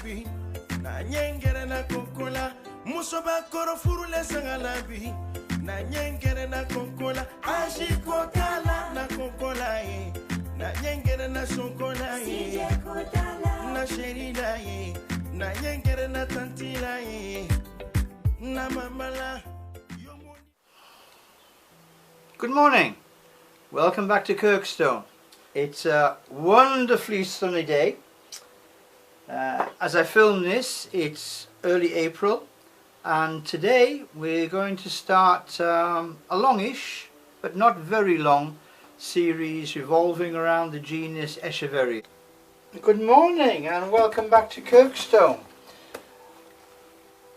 sangalabi na nyengere na kokola musoba koro furule sangalabi na nyengere na kokola ashikotala na kokola na nyengere na sokola na sherida na nyengere na tantila na mamala. Good morning. Welcome back to Kirkstone. It's a wonderfully sunny day. As I film this, it's early April, and today we're going to start a longish, but not very long, series revolving around the genus Echeveria. Good morning and welcome back to Kirkstone.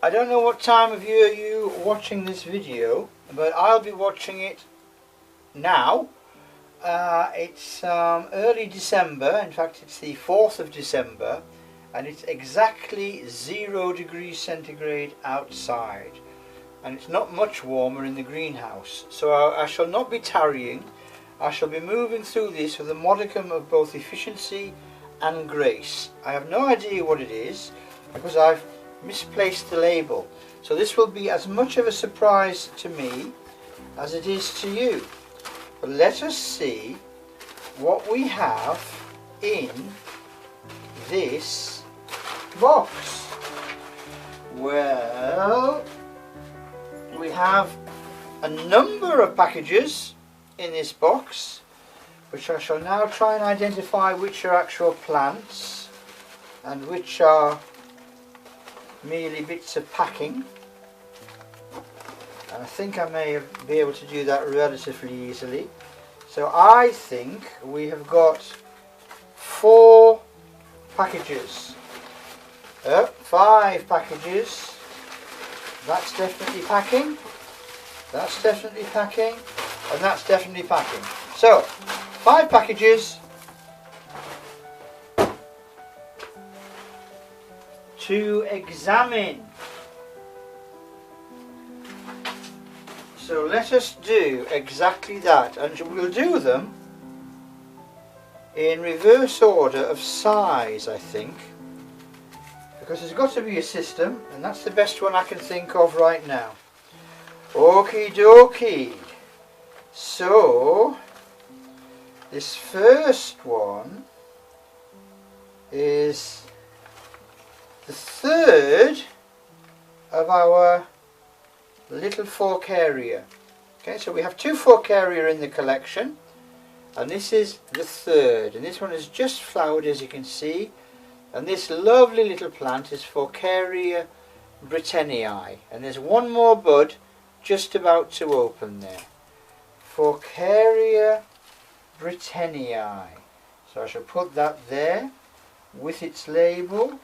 I don't know what time of year you're watching this video, but I'll be watching it now. It's early December, in fact it's the 4th of December, and it's exactly 0 degrees centigrade outside, and it's not much warmer in the greenhouse. So I shall not be tarrying. I shall be moving through this with a modicum of both efficiency and grace. I have no idea what it is because I've misplaced the label, so this will be as much of a surprise to me as it is to you. But let us see what we have in this box. Well, we have a number of packages in this box, which I shall now try and identify which are actual plants and which are merely bits of packing. And I think I may be able to do that relatively easily. So I think we have got 4 packages. 5 packages. That's definitely packing. That's definitely packing. And that's definitely packing. So, 5 packages to examine. So let us do exactly that, and we'll do them in reverse order of size, I think, because there's got to be a system, and that's the best one I can think of right now. Okie dokie. So this first one is the 3rd of our little Forcaria. Okay, so we have 2 Forcaria in the collection, and this is the 3rd, and this one has just flowered, as you can see, and this lovely little plant is Forcaria Britennii, and there's one more bud just about to open there. Forcaria Britennii. So I shall put that there with its label.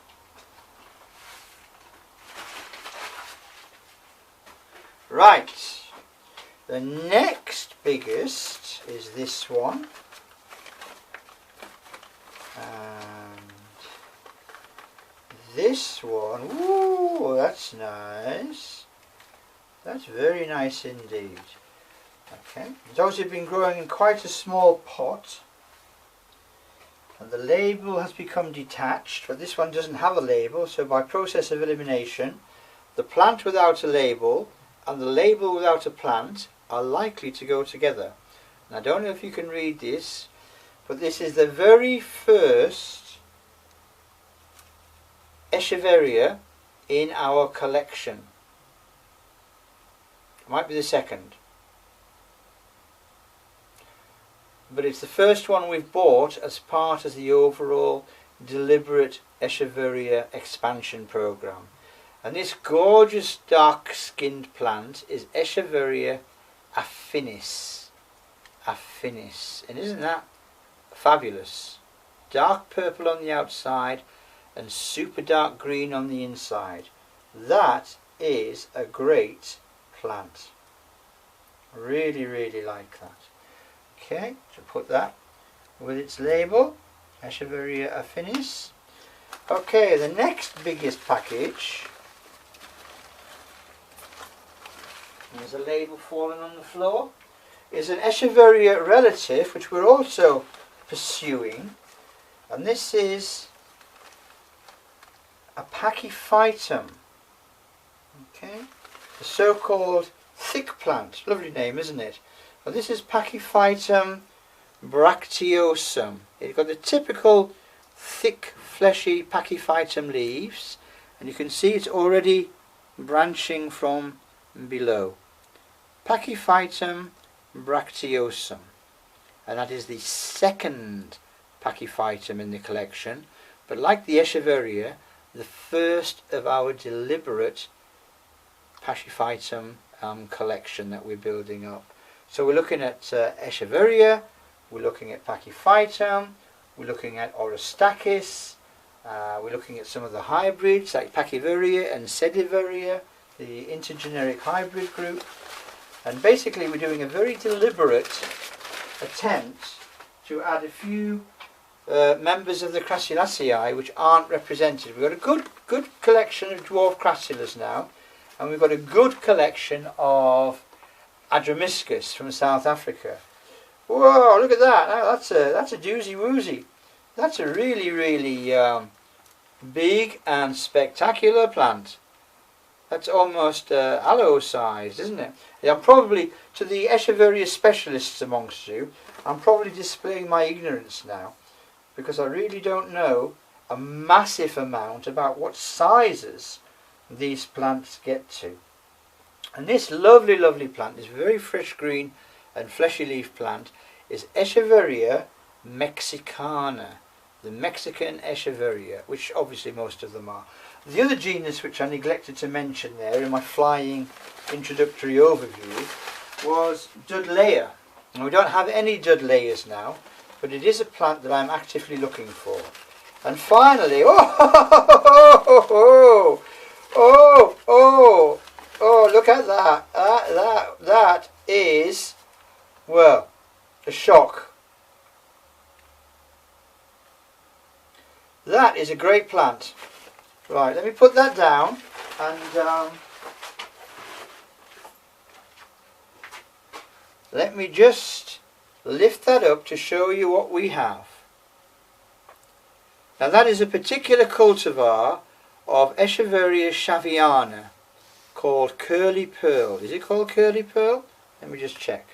Right, the next biggest is this one, and this one. Ooh, that's nice. That's very nice indeed. Okay, it's obviously been growing in quite a small pot, and the label has become detached, but this one doesn't have a label, so by process of elimination, the plant without a label and the label without a plant are likely to go together. And I don't know if you can read this, but this is the very first Echeveria in our collection. It might be the second, but it's the first one we've bought as part of the overall deliberate Echeveria expansion program. And this gorgeous dark-skinned plant is Echeveria affinis. Affinis. And isn't that fabulous? Dark purple on the outside and super dark green on the inside. That is a great plant. Really, really like that. Okay, so put that with its label, Echeveria affinis. Okay, the next biggest package. There's a label falling on the floor. Is an Echeveria relative, which we're also pursuing, and this is a Pachyphytum. Okay, the so-called thick plant. Lovely name, isn't it? Well, this is Pachyphytum bracteosum. It's got the typical thick, fleshy Pachyphytum leaves, and you can see it's already branching from below. Pachyphytum bracteosum, and that is the second Pachyphytum in the collection, but like the Echeveria, the first of our deliberate Pachyphytum collection that we're building up. So we're looking at Echeveria, we're looking at Pachyphytum, we're looking at Orostachys, we're looking at some of the hybrids like Pachyveria and Sediveria, the intergeneric hybrid group, and basically we're doing a very deliberate attempt to add a few members of the Crassulaceae which aren't represented. We've got a good collection of dwarf crassulas now, and we've got a good collection of Adromiscus from South Africa. Whoa, look at that! That's a doozy woozy. That's a really big and spectacular plant. That's almost aloe sized, isn't it? Yeah, I'm probably, to the Echeveria specialists amongst you, I'm probably displaying my ignorance now, because I really don't know a massive amount about what sizes these plants get to. And this lovely plant, this very fresh green and fleshy leaf plant, is Echeveria mexicana, the Mexican Echeveria, which obviously most of them are. The other genus which I neglected to mention there in my flying introductory overview was Dudleya. And we don't have any Dudleyas now, but it is a plant that I'm actively looking for. And finally, look at that. That is, well, a shock. That is a great plant. Right, let me put that down, and let me just lift that up to show you what we have. Now that is a particular cultivar of Echeveria shaviana called Curly Pearl. Is it called Curly Pearl? Let me just check.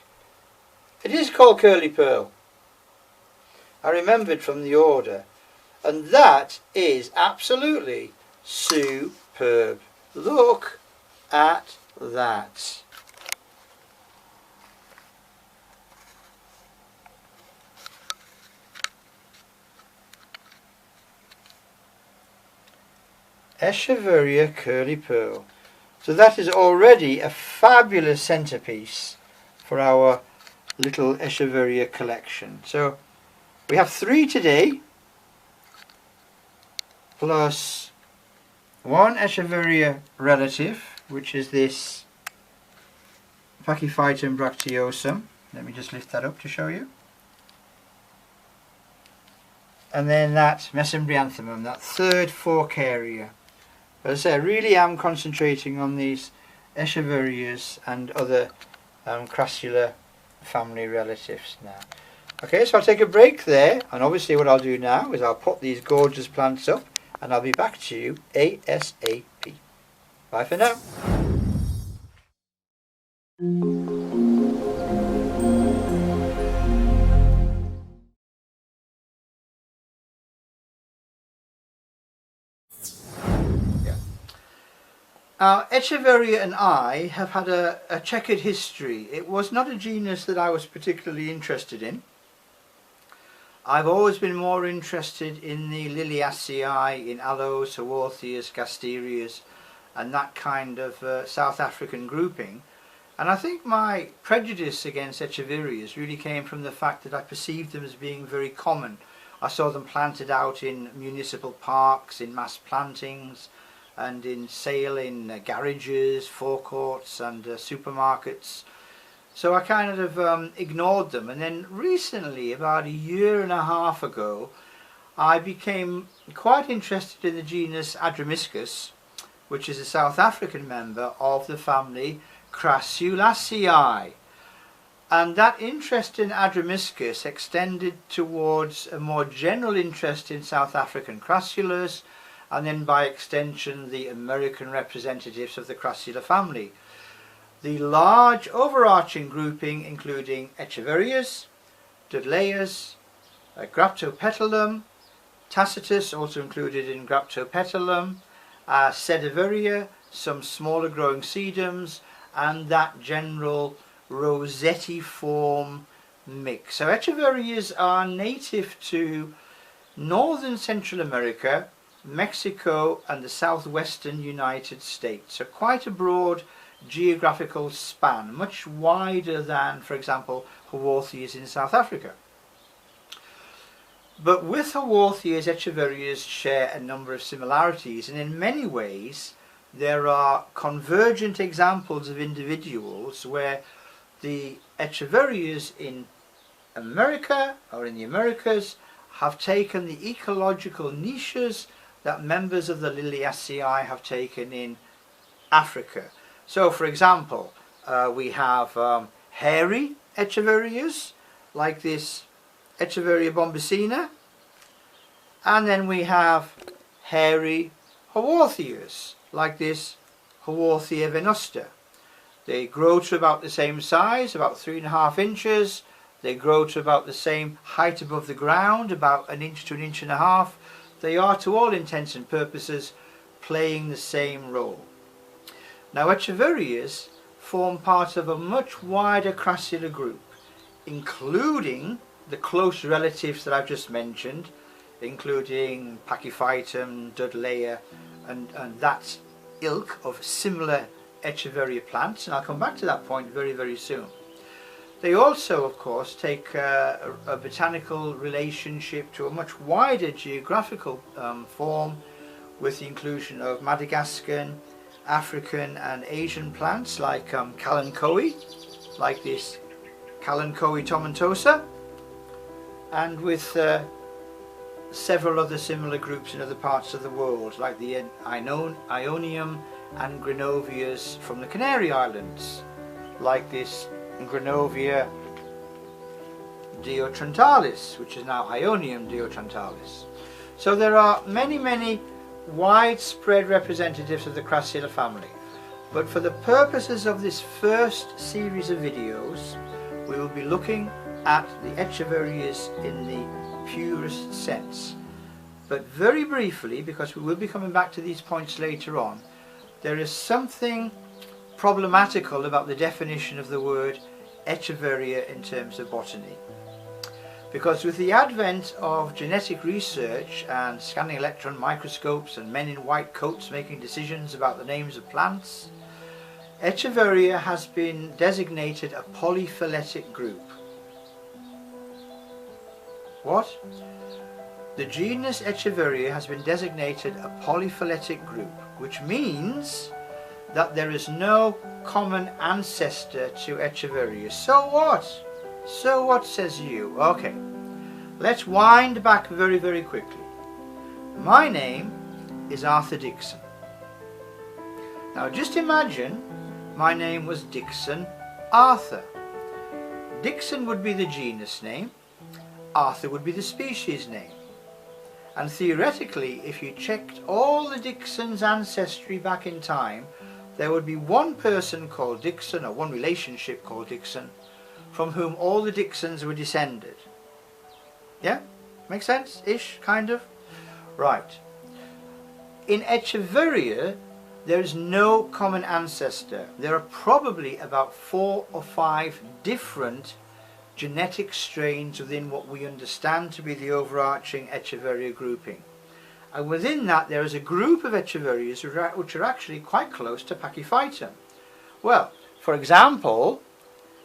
It is called Curly Pearl. I remembered from the order. And that is absolutely superb. Look at that. Echeveria Curly Pearl. So that is already a fabulous centerpiece for our little Echeveria collection. So we have 3 today, plus one Echeveria relative, which is this Pachyphytum bracteosum. Let me just lift that up to show you. And then that Mesembryanthemum, that third Forcaria. As I say, I really am concentrating on these Echeverias and other Crassula family relatives now. Okay, so I'll take a break there, and obviously what I'll do now is I'll put these gorgeous plants up, and I'll be back to you ASAP. Bye for now. Echeveria and I have had a checkered history. It was not a genus that I was particularly interested in. I've always been more interested in the Liliaceae, in Aloes, Haworthias, Gasterias, and that kind of South African grouping. And I think my prejudice against Echeverias really came from the fact that I perceived them as being very common. I saw them planted out in municipal parks, in mass plantings, and in sale in garages, forecourts and supermarkets. So I kind of ignored them, and then recently, about 1.5 years ago, I became quite interested in the genus Adromiscus, which is a South African member of the family Crassulaceae. And that interest in Adromiscus extended towards a more general interest in South African crassulas and then by extension the American representatives of the Crassula family. The large overarching grouping including Echeverias, Dudleyas, Graptopetalum, Tacitus also included in Graptopetalum, Sediveria, some smaller growing sedums, and that general rosetti-form mix. So Echeverias are native to northern Central America, Mexico and the southwestern United States. So quite a broad geographical span, much wider than, for example, Haworthias in South Africa. But with Haworthias, Echeverias share a number of similarities, and in many ways there are convergent examples of individuals where the Echeverias in America or in the Americas have taken the ecological niches that members of the Liliaceae have taken in Africa. So for example, we have hairy Echeverias like this Echeveria bombacina, and then we have hairy Haworthias like this Haworthia venusta. They grow to about the same size, about 3.5 inches. They grow to about the same height above the ground, about 1 inch to 1.5 inches. They are, to all intents and purposes, playing the same role. Now Echeverias form part of a much wider Crassula group, including the close relatives that I've just mentioned, including Pachyphytum, Dudleya, and that ilk of similar Echeveria plants, and I'll come back to that point very, very soon. They also, of course, take a botanical relationship to a much wider geographical form, with the inclusion of Madagascan, African and Asian plants like Kalanchoe, like this Kalanchoe tomentosa, and with several other similar groups in other parts of the world, like the Ionium and Grenovias from the Canary Islands, like this Grenovia diotrantalis, which is now Ionium diotrantalis. So there are many, many widespread representatives of the Crassula family, but for the purposes of this first series of videos we will be looking at the Echeverias in the purest sense. But very briefly, because we will be coming back to these points later on, there is something problematical about the definition of the word Echeveria in terms of botany. Because with the advent of genetic research and scanning electron microscopes and men in white coats making decisions about the names of plants, Echeveria has been designated a polyphyletic group. What? The genus Echeveria has been designated a polyphyletic group, which means that there is no common ancestor to Echeveria. So what? So what, says you? Okay, let's wind back very, very quickly. My name is Arthur Dixon. Now just imagine my name was Dixon Arthur. Dixon would be the genus name, Arthur would be the species name. And theoretically, if you checked all the Dixon's ancestry back in time, there would be one person called Dixon, or one relationship called Dixon, from whom all the Dixons were descended. Yeah? Make sense? Ish, kind of? Right. In Echeveria, there is no common ancestor. There are probably about 4 or 5 different genetic strains within what we understand to be the overarching Echeveria grouping. And within that there is a group of Echeverias which are actually quite close to Pachyphytum. Well, for example,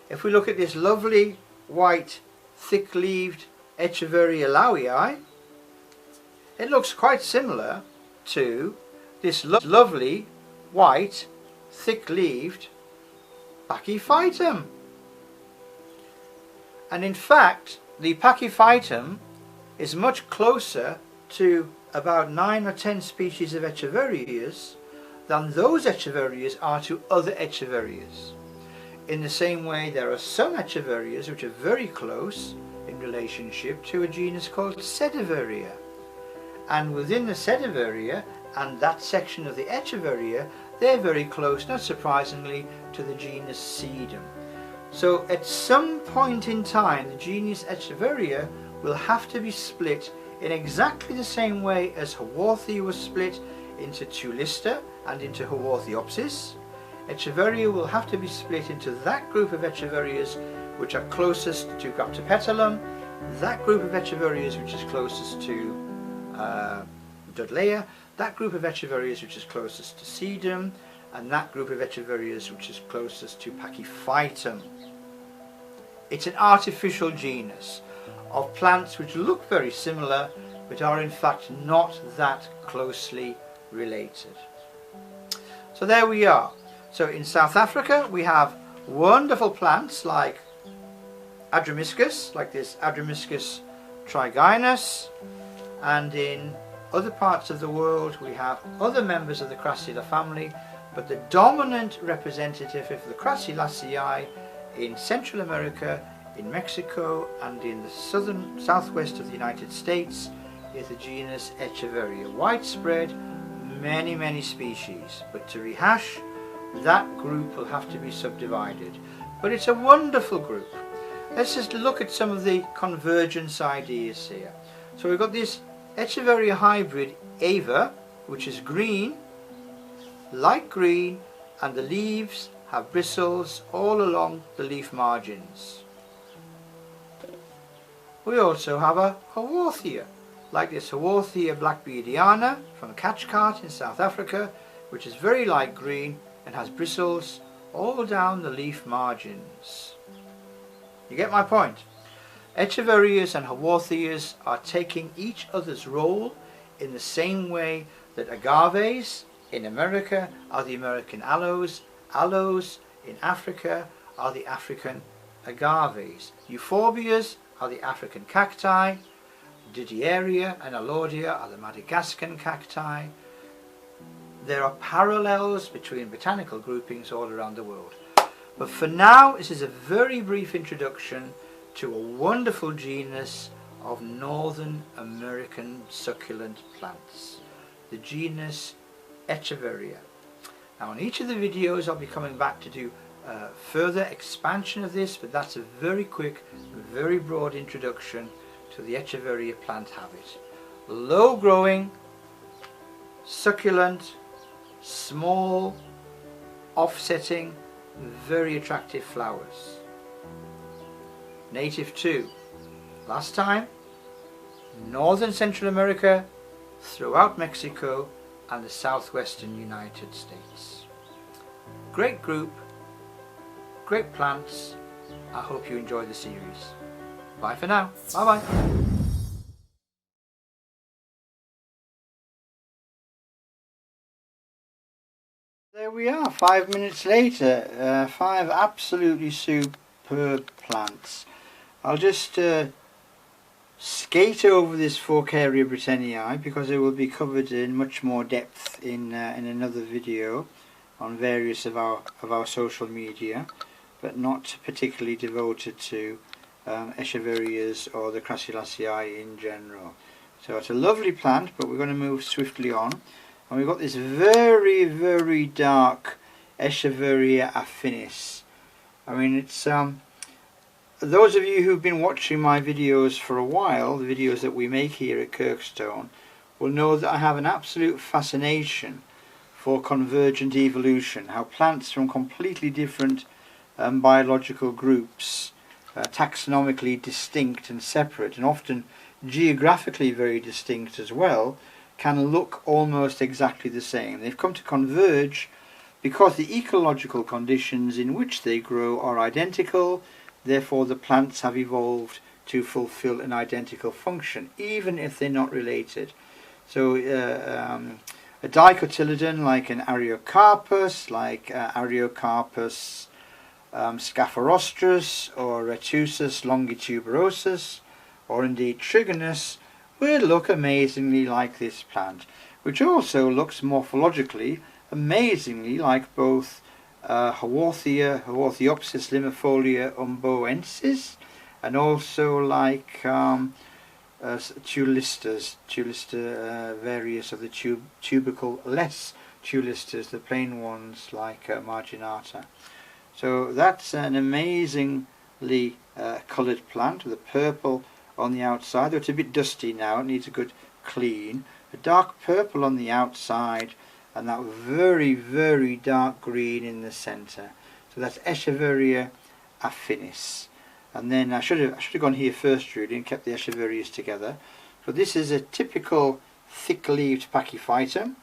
if we look at this lovely white thick-leaved Echeveria lowii, it looks quite similar to this lovely white thick-leaved Pachyphytum. And in fact, the Pachyphytum is much closer to about 9 or 10 species of Echeverias than those Echeverias are to other Echeverias. In the same way, there are some Echeverias which are very close in relationship to a genus called Sediveria. And within the Sediveria, and that section of the Echeveria, they're very close, not surprisingly, to the genus Sedum. So at some point in time, the genus Echeveria will have to be split in exactly the same way as Haworthia was split into Tulista and into Haworthiopsis. Echeveria will have to be split into that group of Echeverias which are closest to Graptopetalum, that group of Echeverias which is closest to Dudleya, that group of Echeverias which is closest to Sedum, and that group of Echeverias which is closest to Pachyphytum. It's an artificial genus of plants which look very similar but are in fact not that closely related. So there we are. So in South Africa we have wonderful plants like Adramyscus, like this Adramyscus trigynus, and in other parts of the world we have other members of the Crassula family, but the dominant representative of the Crassulaceae in Central America, in Mexico, and in the southwest of the United States is the genus Echeveria. Widespread, many species, but to rehash, that group will have to be subdivided. But it's a wonderful group. Let's just look at some of the convergence ideas here. So we've got this Echeveria hybrid Ava, which is green, light green, and the leaves have bristles all along the leaf margins. We also have a Haworthia, like this Haworthia blackbeardiana from Cathcart in South Africa, which is very light green and has bristles all down the leaf margins. You get my point? Echeverias and Haworthias are taking each other's role in the same way that agaves in America are the American aloes, aloes in Africa are the African agaves, euphorbias are the African cacti, Didieria and Alaudia are the Madagascan cacti. There are parallels between botanical groupings all around the world. But for now, this is a very brief introduction to a wonderful genus of Northern American succulent plants, the genus Echeveria. Now in each of the videos I'll be coming back to do further expansion of this, but that's a very quick, very broad introduction to the Echeveria plant habit. Low growing, succulent, small, offsetting, very attractive flowers. Native to, last time, Northern Central America, throughout Mexico and the southwestern United States. Great group, great plants. I hope you enjoy the series. Bye for now. Bye bye. There we are, 5 minutes later, 5 absolutely superb plants. I'll just skate over this Forcaria britanniae because it will be covered in much more depth in another video on various of our social media, but not particularly devoted to Echeverias or the Crassulaceae in general. So it's a lovely plant, but we're going to move swiftly on. And we've got this very dark Echeveria affinis. I mean, it's those of you who've been watching my videos for a while, the videos that we make here at Kirkstone, will know that I have an absolute fascination for convergent evolution, how plants from completely different biological groups, taxonomically distinct and separate, and often geographically very distinct as well, can look almost exactly the same. They've come to converge because the ecological conditions in which they grow are identical. Therefore the plants have evolved to fulfill an identical function, even if they're not related. So a dicotyledon like an Ariocarpus, like Ariocarpus Scapharostrus or Retusus longituberosus, or indeed Trigonus, will look amazingly like this plant, which also looks morphologically amazingly like both Haworthia, Haworthiopsis limifolia umboensis, and also like tulisters, various of the tubercle-less tulisters, the plain ones like marginata. So that's an amazingly coloured plant with a purple on the outside. Though it's a bit dusty now, it needs a good clean. A dark purple on the outside and that very, very dark green in the centre. So that's Echeveria affinis. And then I should have gone here first really and kept the Echeverias together. So this is a typical thick-leaved Pachyphytum.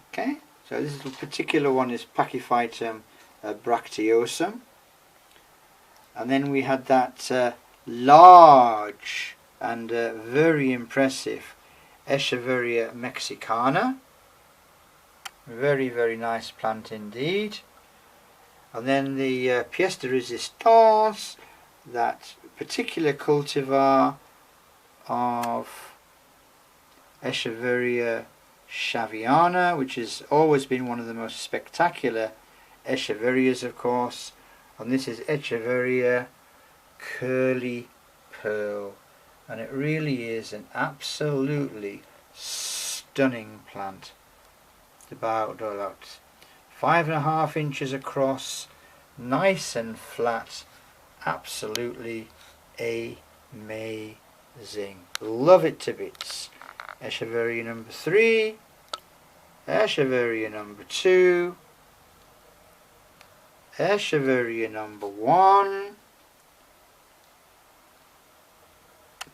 Okay, so this particular one is Pachyphytum bracteosum. And then we had that large and very impressive Echeveria mexicana. Very, very nice plant indeed. And then the pièce de résistance, that particular cultivar of Echeveria shaviana, which has always been one of the most spectacular Echeverias, of course. And this is Echeveria curly pearl, and it really is an absolutely stunning plant. It's about 5.5 inches across, nice and flat, absolutely amazing. Love it to bits. Echeveria number 3, Echeveria number 2, Echeveria number 1,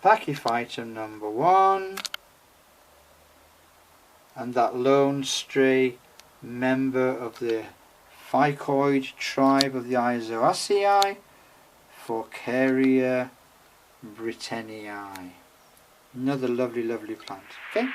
Pachyphytum number 1, and that lone stray member of the ficoid tribe of the Isoaceae, Forcaria britanniae. Another lovely, lovely plant. Okay.